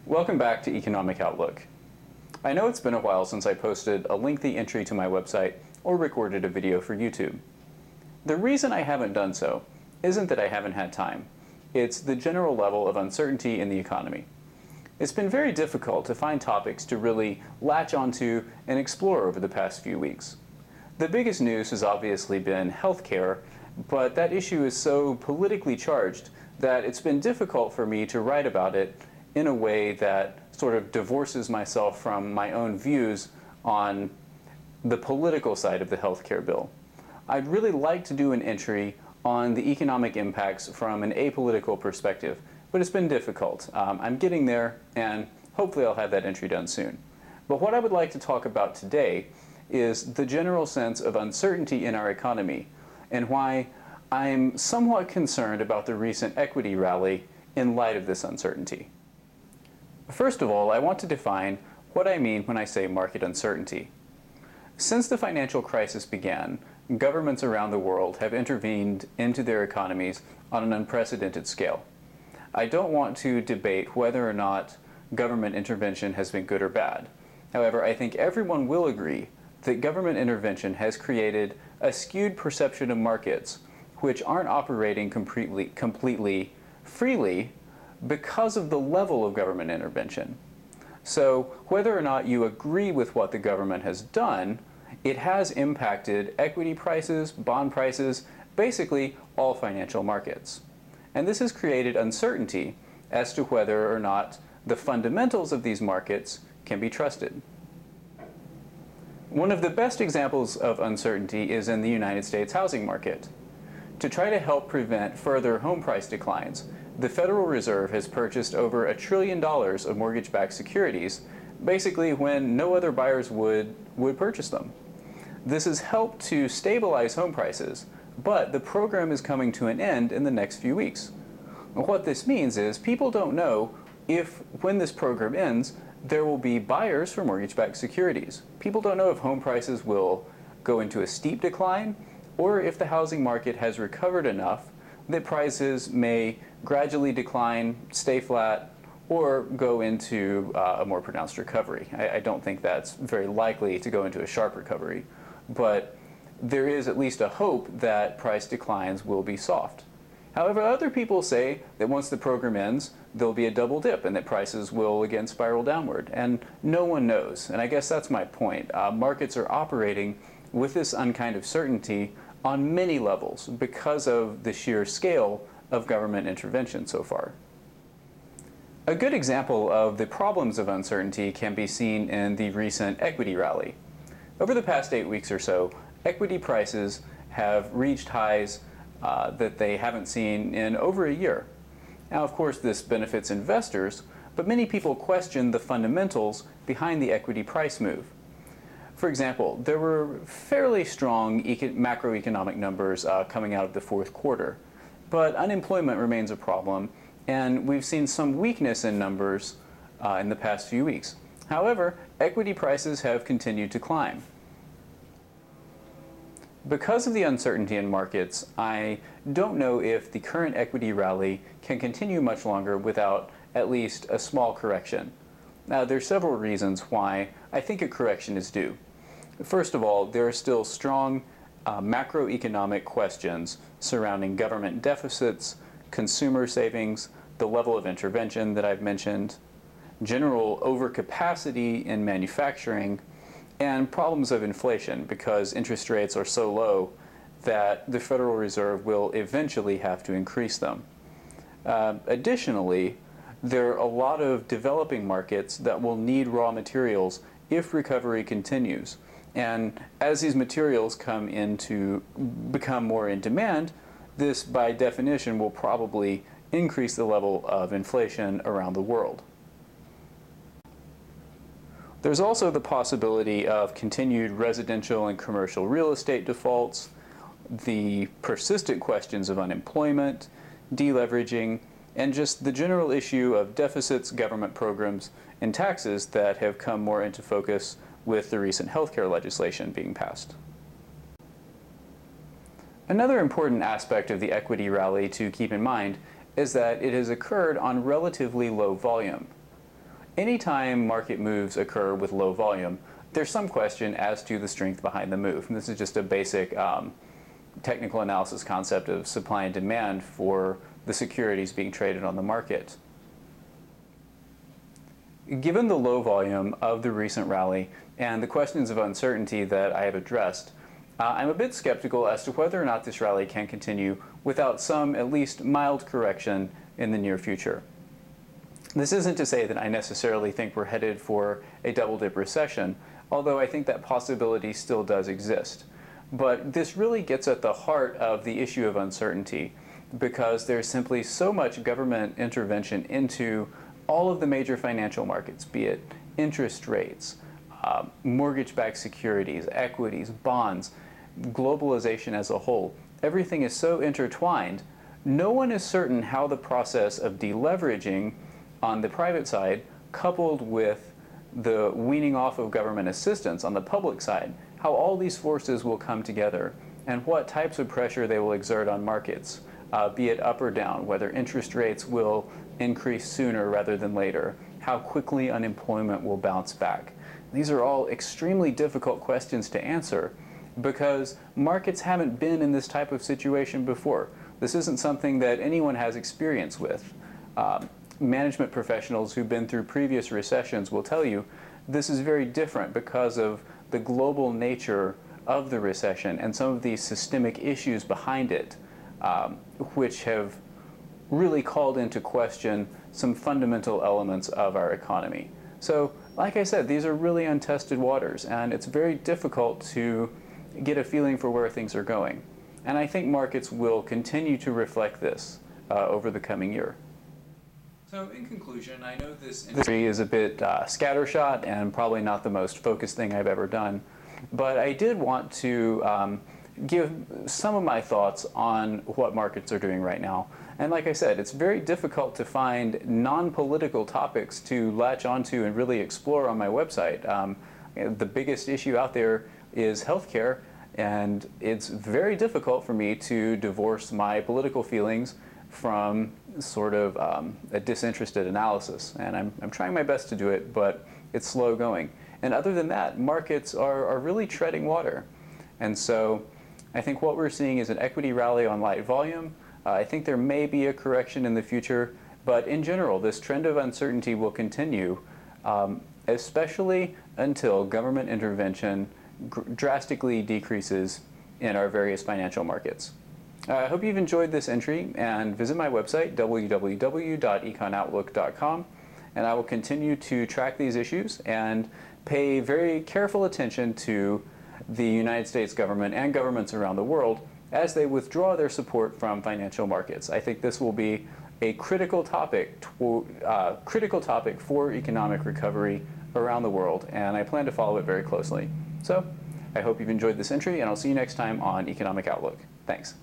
Welcome back to Economic Outlook. I know it's been a while since I posted a lengthy entry to my website or recorded a video for YouTube. The reason I haven't done so isn't that I haven't had time. It's the general level of uncertainty in the economy. It's been very difficult to find topics to really latch onto and explore over the past few weeks. The biggest news has obviously been healthcare, but that issue is so politically charged that it's been difficult for me to write about it in a way that sort of divorces myself from my own views on the political side of the healthcare bill. I'd really like to do an entry on the economic impacts from an apolitical perspective, but it's been difficult. I'm getting there, and hopefully I'll have that entry done soon. But what I would like to talk about today is the general sense of uncertainty in our economy and why I'm somewhat concerned about the recent equity rally in light of this uncertainty. First of all, I want to define what I mean when I say market uncertainty. Since the financial crisis began, governments around the world have intervened into their economies on an unprecedented scale. I don't want to debate whether or not government intervention has been good or bad. However, I think everyone will agree that government intervention has created a skewed perception of markets which aren't operating completely freely because of the level of government intervention. So whether or not you agree with what the government has done, it has impacted equity prices, bond prices, basically all financial markets. And this has created uncertainty as to whether or not the fundamentals of these markets can be trusted. One of the best examples of uncertainty is in the United States housing market. To try to help prevent further home price declines, the Federal Reserve has purchased over $1 trillion of mortgage-backed securities, basically when no other buyers would purchase them. This has helped to stabilize home prices, but the program is coming to an end in the next few weeks. What this means is people don't know if, when this program ends, there will be buyers for mortgage-backed securities. People don't know if home prices will go into a steep decline or if the housing market has recovered enough that prices may gradually decline, stay flat, or go into a more pronounced recovery. I don't think that's very likely to go into a sharp recovery, but there is at least a hope that price declines will be soft. However, other people say that once the program ends, there'll be a double dip and that prices will again spiral downward, and no one knows. And I guess that's my point. Markets are operating with this unkind of certainty on many levels because of the sheer scale of government intervention so far. A good example of the problems of uncertainty can be seen in the recent equity rally. Over the past 8 weeks or so, equity prices have reached highs that they haven't seen in over a year. Now, of course, this benefits investors, but many people question the fundamentals behind the equity price move. For example, there were fairly strong macroeconomic numbers coming out of the fourth quarter, but unemployment remains a problem, and we've seen some weakness in numbers in the past few weeks. However, equity prices have continued to climb. Because of the uncertainty in markets, I don't know if the current equity rally can continue much longer without at least a small correction. Now, there are several reasons why I think a correction is due. First of all, there are still strong macroeconomic questions surrounding government deficits, consumer savings, the level of intervention that I've mentioned, general overcapacity in manufacturing, and problems of inflation because interest rates are so low that the Federal Reserve will eventually have to increase them. Additionally, there are a lot of developing markets that will need raw materials if recovery continues. And as these materials become more in demand, this by definition will probably increase the level of inflation around the world. There's also the possibility of continued residential and commercial real estate defaults, the persistent questions of unemployment, deleveraging, and just the general issue of deficits, government programs, and taxes that have come more into focus with the recent healthcare legislation being passed. Another important aspect of the equity rally to keep in mind is that it has occurred on relatively low volume. anytime market moves occur with low volume, there's some question as to the strength behind the move. And this is just a basic technical analysis concept of supply and demand for the securities being traded on the market. Given the low volume of the recent rally and the questions of uncertainty that I have addressed, I'm a bit skeptical as to whether or not this rally can continue without some at least mild correction in the near future. This isn't to say that I necessarily think we're headed for a double-dip recession, although I think that possibility still does exist. But this really gets at the heart of the issue of uncertainty, because there's simply so much government intervention into all of the major financial markets, be it interest rates, mortgage-backed securities, equities, bonds, globalization as a whole. Everything is so intertwined, no one is certain how the process of deleveraging on the private side, coupled with the weaning off of government assistance on the public side, how all these forces will come together and what types of pressure they will exert on markets, be it up or down, whether interest rates will increase sooner rather than later, how quickly unemployment will bounce back. These are all extremely difficult questions to answer because markets haven't been in this type of situation before. This isn't something that anyone has experience with. Management professionals who've been through previous recessions will tell you this is very different because of the global nature of the recession and some of these systemic issues behind it, which have really called into question some fundamental elements of our economy. So, like I said, these are really untested waters, and it's very difficult to get a feeling for where things are going. And I think markets will continue to reflect this over the coming year. So in conclusion, I know this industry is a bit scattershot and probably not the most focused thing I've ever done, but I did want to give some of my thoughts on what markets are doing right now. And like I said, it's very difficult to find non-political topics to latch onto and really explore on my website. The biggest issue out there is healthcare, and it's very difficult for me to divorce my political feelings from sort of a disinterested analysis. And I'm trying my best to do it, but it's slow going. And other than that, markets are really treading water. And so I think what we're seeing is an equity rally on light volume. I think there may be a correction in the future, but in general, this trend of uncertainty will continue, especially until government intervention drastically decreases in our various financial markets. I hope you've enjoyed this entry, and visit my website, www.econoutlook.com, and I will continue to track these issues and pay very careful attention to the United States government and governments around the world as they withdraw their support from financial markets. I think this will be a critical topic for economic recovery around the world, and I plan to follow it very closely. So I hope you've enjoyed this entry, and I'll see you next time on Economic Outlook. Thanks.